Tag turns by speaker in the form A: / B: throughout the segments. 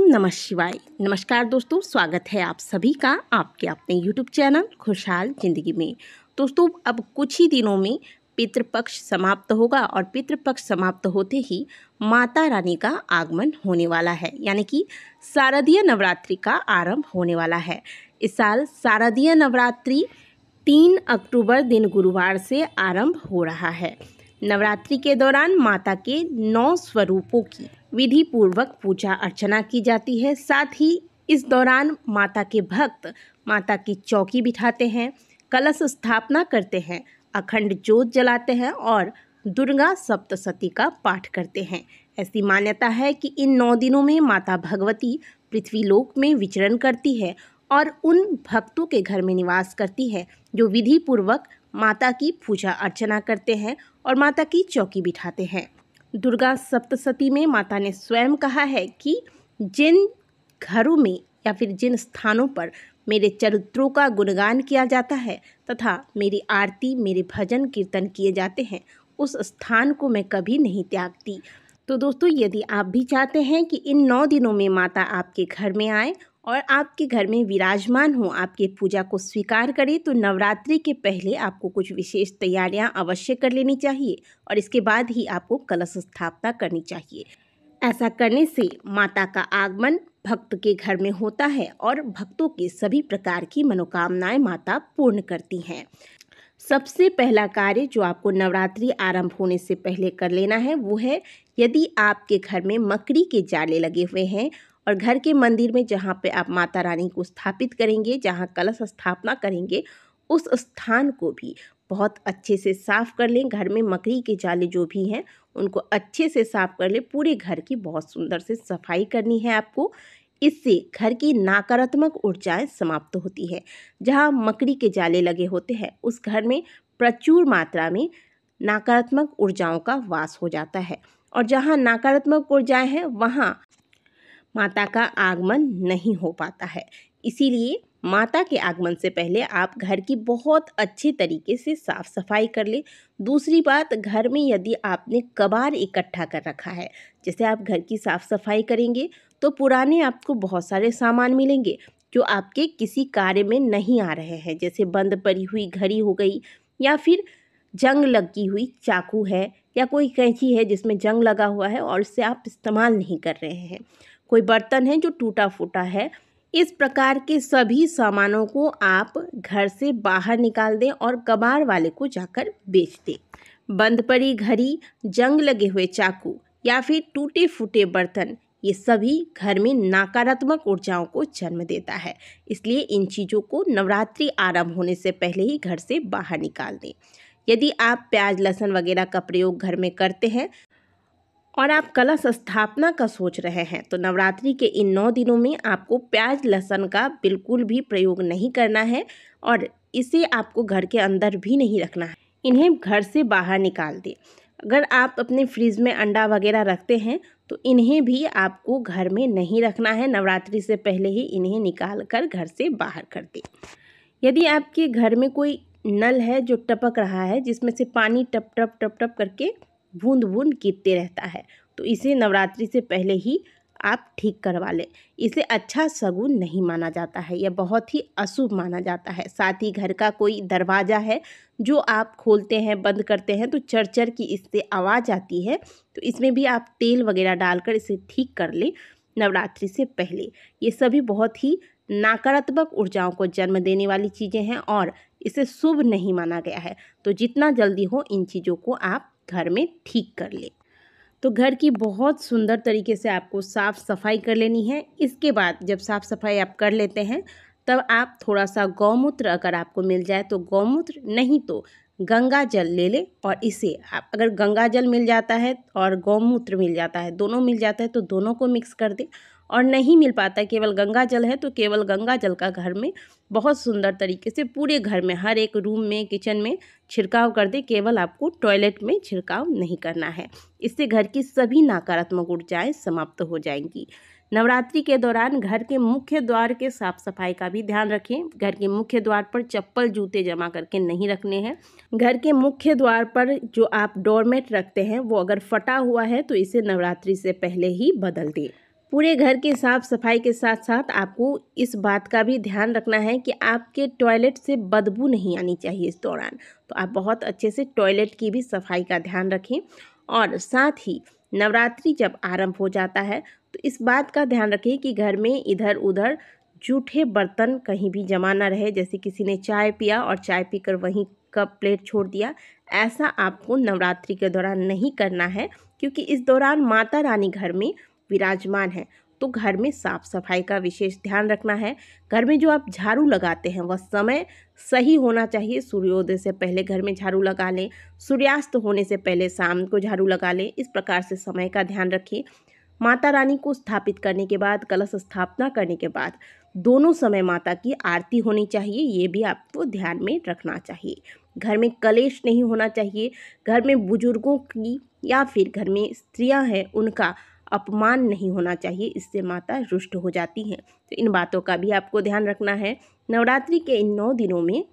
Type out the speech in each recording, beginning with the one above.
A: नमः शिवाय। नमस्कार दोस्तों, स्वागत है आप सभी का आपके अपने YouTube चैनल खुशहाल जिंदगी में। दोस्तों, अब कुछ ही दिनों में पितृपक्ष समाप्त होगा और पितृपक्ष समाप्त होते ही माता रानी का आगमन होने वाला है, यानी कि शारदीय नवरात्रि का आरंभ होने वाला है। इस साल शारदीय नवरात्रि 3 अक्टूबर दिन गुरुवार से आरंभ हो रहा है। नवरात्रि के दौरान माता के 9 स्वरूपों की विधि पूर्वक पूजा अर्चना की जाती है। साथ ही इस दौरान माता के भक्त माता की चौकी बिठाते हैं, कलश स्थापना करते हैं, अखंड ज्योत जलाते हैं और दुर्गा सप्तशती का पाठ करते हैं। ऐसी मान्यता है कि इन 9 दिनों में माता भगवती पृथ्वीलोक में विचरण करती है और उन भक्तों के घर में निवास करती है जो विधि पूर्वक माता की पूजा अर्चना करते हैं और माता की चौकी बिठाते हैं। दुर्गा सप्तशती में माता ने स्वयं कहा है कि जिन घरों में या फिर जिन स्थानों पर मेरे चरित्रों का गुणगान किया जाता है तथा मेरी आरती मेरे भजन कीर्तन किए जाते हैं, उस स्थान को मैं कभी नहीं त्यागती। तो दोस्तों, यदि आप भी चाहते हैं कि इन 9 दिनों में माता आपके घर में आए और आपके घर में विराजमान हो, आपकी पूजा को स्वीकार करें, तो नवरात्रि के पहले आपको कुछ विशेष तैयारियां अवश्य कर लेनी चाहिए और इसके बाद ही आपको कलश स्थापना करनी चाहिए। ऐसा करने से माता का आगमन भक्त के घर में होता है और भक्तों के सभी प्रकार की मनोकामनाएं माता पूर्ण करती हैं। सबसे पहला कार्य जो आपको नवरात्रि आरंभ होने से पहले कर लेना है वो है, यदि आपके घर में मकड़ी के जाले लगे हुए हैं और घर के मंदिर में जहाँ पे आप माता रानी को स्थापित करेंगे, जहाँ कलश स्थापना करेंगे, उस स्थान को भी बहुत अच्छे से साफ़ कर लें। घर में मकड़ी के जाले जो भी हैं उनको अच्छे से साफ़ कर लें। पूरे घर की बहुत सुंदर से सफाई करनी है आपको। इससे घर की नकारात्मक ऊर्जाएं समाप्त होती है। जहाँ मकड़ी के जाले लगे होते हैं उस घर में प्रचुर मात्रा में नकारात्मक ऊर्जाओं का वास हो जाता है और जहाँ नकारात्मक ऊर्जाएं हैं वहाँ माता का आगमन नहीं हो पाता है। इसीलिए माता के आगमन से पहले आप घर की बहुत अच्छे तरीके से साफ़ सफाई कर ले। दूसरी बात, घर में यदि आपने कबाड़ इकट्ठा कर रखा है, जैसे आप घर की साफ़ सफाई करेंगे तो पुराने आपको बहुत सारे सामान मिलेंगे जो आपके किसी कार्य में नहीं आ रहे हैं, जैसे बंद पड़ी हुई घड़ी हो गई या फिर जंग लगी हुई चाकू है या कोई कैंची है जिसमें जंग लगा हुआ है और इससे आप इस्तेमाल नहीं कर रहे हैं, कोई बर्तन है जो टूटा फूटा है। इस प्रकार के सभी सामानों को आप घर से बाहर निकाल दें और कबाड़ वाले को जाकर बेच दें। बंद पड़ी घड़ी, जंग लगे हुए चाकू या फिर टूटे फूटे बर्तन, ये सभी घर में नकारात्मक ऊर्जाओं को जन्म देता है। इसलिए इन चीज़ों को नवरात्रि आरंभ होने से पहले ही घर से बाहर निकाल दें। यदि आप प्याज लहसुन वगैरह का प्रयोग घर में करते हैं और आप कलश स्थापना का सोच रहे हैं, तो नवरात्रि के इन 9 दिनों में आपको प्याज लहसुन का बिल्कुल भी प्रयोग नहीं करना है और इसे आपको घर के अंदर भी नहीं रखना है। इन्हें घर से बाहर निकाल दें। अगर आप अपने फ्रिज में अंडा वगैरह रखते हैं तो इन्हें भी आपको घर में नहीं रखना है। नवरात्रि से पहले ही इन्हें निकाल कर घर से बाहर कर दें। यदि आपके घर में कोई नल है जो टपक रहा है, जिसमें से पानी टप टप टप टप करके बूंद बूंद गिरते रहता है, तो इसे नवरात्रि से पहले ही आप ठीक करवा लें। इसे अच्छा शगुन नहीं माना जाता है, यह बहुत ही अशुभ माना जाता है। साथ ही घर का कोई दरवाज़ा है जो आप खोलते हैं बंद करते हैं तो चर चर की इससे आवाज़ आती है, तो इसमें भी आप तेल वगैरह डालकर इसे ठीक कर लें नवरात्रि से पहले। ये सभी बहुत ही नकारात्मक ऊर्जाओं को जन्म देने वाली चीज़ें हैं और इसे शुभ नहीं माना गया है। तो जितना जल्दी हो इन चीज़ों को आप घर में ठीक कर ले। तो घर की बहुत सुंदर तरीके से आपको साफ़ सफाई कर लेनी है। इसके बाद जब साफ़ सफाई आप कर लेते हैं तब आप थोड़ा सा गौमूत्र अगर आपको मिल जाए तो गौमूत्र, नहीं तो गंगा जल ले लें और इसे आप, अगर गंगा जल मिल जाता है और गौमूत्र मिल जाता है, दोनों मिल जाता है तो दोनों को मिक्स कर दें। और नहीं मिल पाता केवल गंगा जल है तो केवल गंगा जल का घर में बहुत सुंदर तरीके से पूरे घर में हर एक रूम में किचन में छिड़काव कर दे। केवल आपको टॉयलेट में छिड़काव नहीं करना है। इससे घर की सभी नकारात्मक ऊर्जाएं समाप्त हो जाएंगी। नवरात्रि के दौरान घर के मुख्य द्वार के साफ सफाई का भी ध्यान रखें। घर के मुख्य द्वार पर चप्पल जूते जमा करके नहीं रखने हैं। घर के मुख्य द्वार पर जो आप डोरमेट रखते हैं वो अगर फटा हुआ है तो इसे नवरात्रि से पहले ही बदल दें। पूरे घर के साफ सफाई के साथ साथ आपको इस बात का भी ध्यान रखना है कि आपके टॉयलेट से बदबू नहीं आनी चाहिए इस दौरान। तो आप बहुत अच्छे से टॉयलेट की भी सफाई का ध्यान रखें। और साथ ही नवरात्रि जब आरंभ हो जाता है तो इस बात का ध्यान रखें कि घर में इधर उधर जूठे बर्तन कहीं भी जमा ना रहे, जैसे किसी ने चाय पिया और चाय पीकर वहीं कप प्लेट छोड़ दिया। ऐसा आपको नवरात्रि के दौरान नहीं करना है, क्योंकि इस दौरान माता रानी घर में विराजमान है। तो घर में साफ सफाई का विशेष ध्यान रखना है। घर में जो आप झाड़ू लगाते हैं वह समय सही होना चाहिए। सूर्योदय से पहले घर में झाड़ू लगा लें, सूर्यास्त होने से पहले शाम को झाड़ू लगा लें। इस प्रकार से समय का ध्यान रखें। माता रानी को स्थापित करने के बाद, कलश स्थापना करने के बाद दोनों समय माता की आरती होनी चाहिए, ये भी आपको ध्यान में रखना चाहिए। घर में कलेश नहीं होना चाहिए। घर में बुजुर्गों की या फिर घर में स्त्रियां हैं उनका अपमान नहीं होना चाहिए, इससे माता रुष्ट हो जाती हैं। तो इन बातों का भी आपको ध्यान रखना है। नवरात्रि के इन 9 दिनों में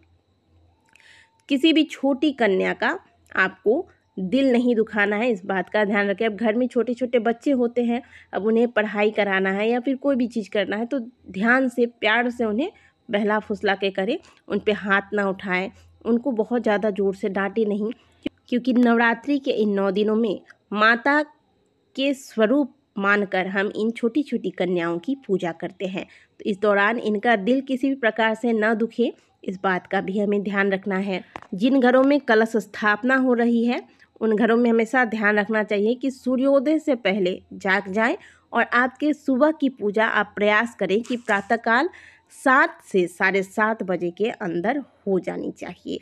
A: किसी भी छोटी कन्या का आपको दिल नहीं दुखाना है, इस बात का ध्यान रखें। अब घर में छोटे छोटे बच्चे होते हैं, अब उन्हें पढ़ाई कराना है या फिर कोई भी चीज़ करना है तो ध्यान से प्यार से उन्हें बहला फुसला के करें। उन पे हाथ ना उठाएं, उनको बहुत ज़्यादा ज़ोर से डांटे नहीं, क्योंकि नवरात्रि के इन 9 दिनों में माता के स्वरूप मानकर हम इन छोटी छोटी कन्याओं की पूजा करते हैं। तो इस दौरान इनका दिल किसी भी प्रकार से न दुखे, इस बात का भी हमें ध्यान रखना है। जिन घरों में कलश स्थापना हो रही है उन घरों में हमेशा ध्यान रखना चाहिए कि सूर्योदय से पहले जाग जाएं और आपके सुबह की पूजा आप प्रयास करें कि प्रातःकाल 7 से 7:30 बजे के अंदर हो जानी चाहिए।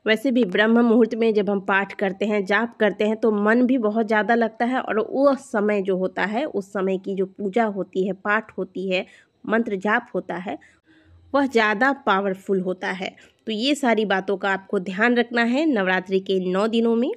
A: वैसे भी ब्रह्म मुहूर्त में जब हम पाठ करते हैं, जाप करते हैं तो मन भी बहुत ज़्यादा लगता है, और वो समय जो होता है, उस समय की जो पूजा होती है, पाठ होती है, मंत्र जाप होता है, वह ज़्यादा पावरफुल होता है। तो ये सारी बातों का आपको ध्यान रखना है नवरात्रि के 9 दिनों में।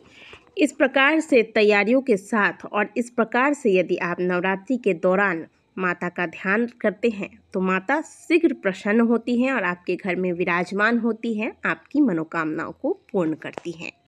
A: इस प्रकार से तैयारियों के साथ और इस प्रकार से यदि आप नवरात्रि के दौरान माता का ध्यान करते हैं तो माता शीघ्र प्रसन्न होती हैं और आपके घर में विराजमान होती हैं, आपकी मनोकामनाओं को पूर्ण करती हैं।